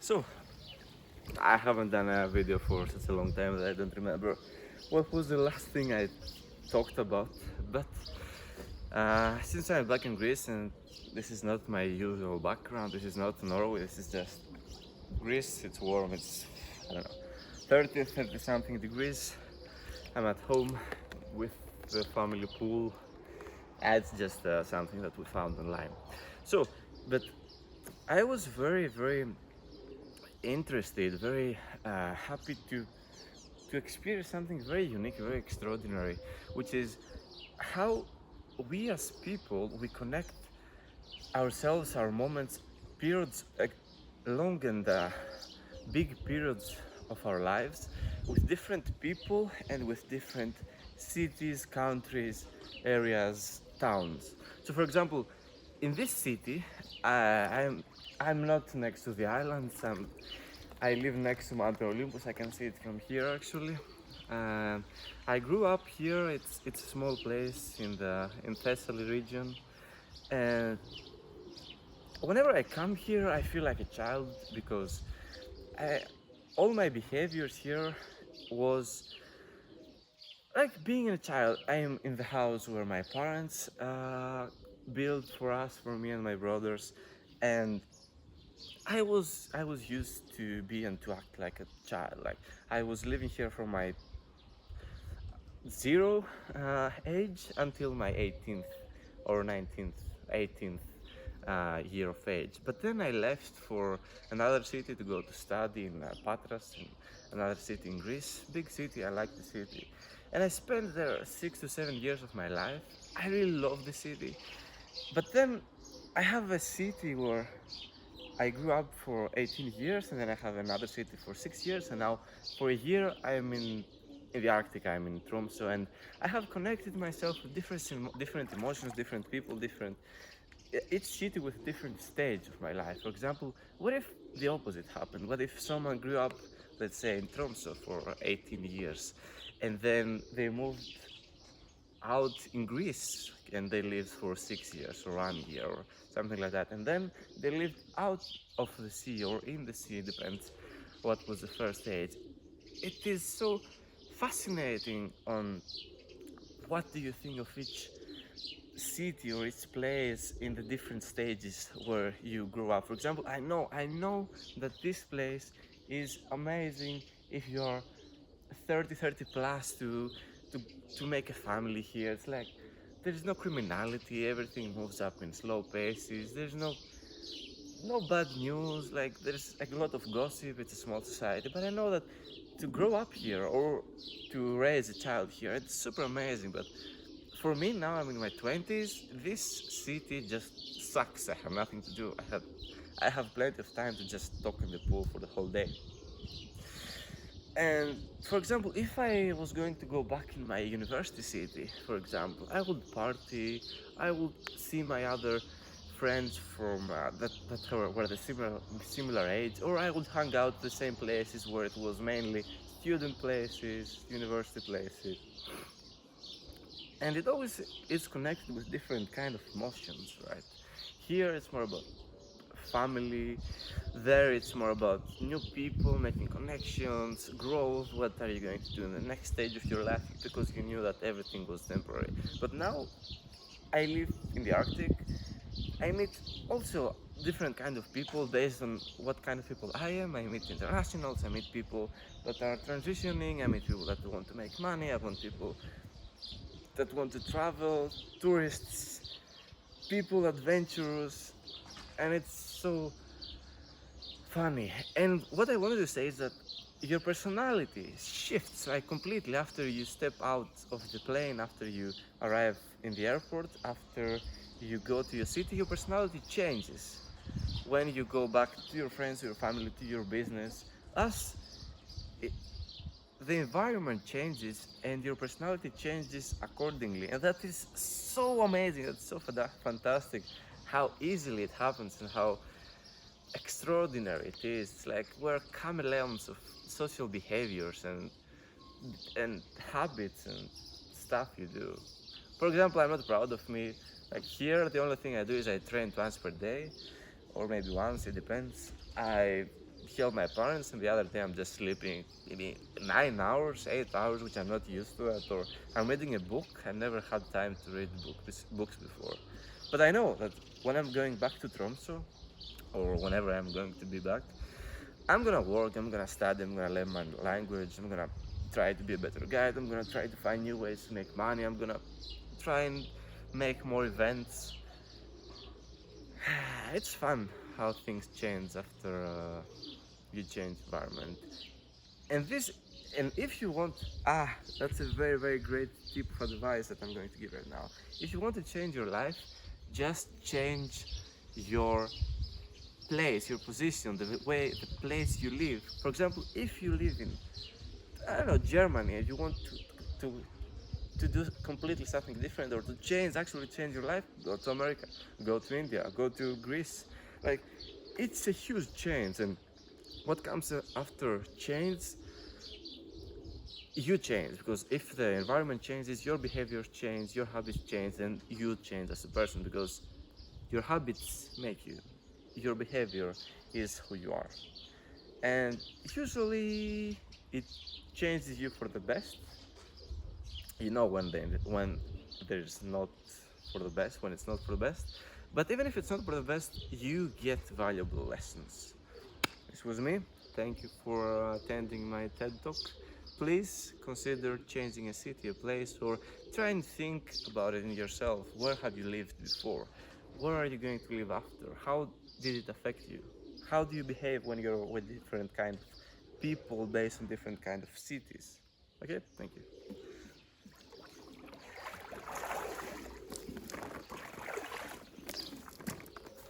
So, I haven't done a video for such a long time that I don't remember what was the last thing I talked about. But since I'm back in Greece and this is not my usual background, this is not Norway, this is just Greece. It's warm, it's, I don't know, 30 something degrees. I'm at home with the family pool. It's just something that we found online. So, but I was very interested, very happy to experience something very unique, very extraordinary, which is how we as people we connect ourselves, our moments, periods, long and big periods of our lives with different people and with different cities, countries, areas, towns. So, for example, in this city, I'm not next to the islands. I live next to Mount Olympus. I can see it from here actually. Um, I grew up here. It's a small place in Thessaly region, and whenever I come here, I feel like a child because I, all my behaviors here was like being a child. I am in the house where my parents built for us, for me and my brothers, and I was used to be and to act like a child. Like I was living here from my zero age until my 18th or 19th, 18th year of age. But then I left for another city to go to study in Patras, in another city in Greece. Big city, I like the city. And I spent there 6 to 7 years of my life. I really love the city. But then I have a city where I grew up for 18 years, and then I have another city for 6 years, and now for a year I'm in the Arctic. I'm in Tromsø, and I have connected myself with different emotions, different people, different each city with a different stage of my life. For example, what if the opposite happened? What if someone grew up, let's say, in Tromsø for 18 years, and then they moved out in Greece and they lived for 6 years or 1 year or something like that, and then they lived out of the sea or in the sea, depends what was the first stage. It is so fascinating on what do you think of each city or each place in the different stages where you grew up. For example, I know that this place is amazing if you're 30 plus to to make a family here. It's like there's no criminality, everything moves up in slow paces, there's no bad news, like there's a lot of gossip, it's a small society. But I know that to grow up here or to raise a child here, it's super amazing. But for me now, I'm in my 20s, this city just sucks. I have nothing to do. I have plenty of time to just talk in the pool for the whole day. And for example, if I was going to go back in my university city, for example, I would party, I would see my other friends from were the similar age, or I would hang out the same places where it was mainly student places, university places, and it always is connected with different kind of emotions, right? Here it's more about family, there it's more about new people, making connections, growth, what are you going to do in the next stage of your life, because you knew that everything was temporary. But now I live in the Arctic, I meet also different kind of people based on what kind of people I am. I meet internationals, I meet people that are transitioning, I meet people that want to make money, I want people that want to travel, tourists, people adventurous, and it's so funny. And what I wanted to say is that your personality shifts like completely after you step out of the plane, after you arrive in the airport, after you go to your city, your personality changes. When you go back to your friends, to your family, to your business, as it, the environment changes and your personality changes accordingly, and that is so amazing. That's so fantastic how easily it happens and how extraordinary it is. It's like we're chameleons of social behaviors and habits and stuff you do. For example, I'm not proud of me. Like here, the only thing I do is I train once per day, or maybe once, it depends. I help my parents, and the other day I'm just sleeping maybe 9 hours, 8 hours, which I'm not used to that, or I'm reading a book. I never had time to read books before. But I know that when I'm going back to Tromsø, or whenever I'm going to be back, I'm gonna work, I'm gonna study, I'm gonna learn my language, I'm gonna try to be a better guide, I'm gonna try to find new ways to make money, I'm gonna try and make more events. It's fun how things change after you change environment. And this, and if you want, that's a very, very great tip of advice that I'm going to give right now. If you want to change your life, just change your place, your position, the place you live. For example, if you live in, I don't know, Germany, and you want to to do completely something different, or to actually change your life, go to America, go to India, go to Greece. Like, it's a huge change, and what comes after change, you change, because if the environment changes, your behaviors change, your habits change, and you change as a person, because your habits make you, your behavior is who you are, and usually it changes you for the best. You know when there's not for the best, when it's not for the best, but even if it's not for the best, you get valuable lessons. This was me. Thank you for attending my TED talk. Please consider changing a city, a place, or try and think about it in yourself. Where have you lived before? Where are you going to live after? How did it affect you? How do you behave when you're with different kind of people based on different kind of cities? Okay, thank you.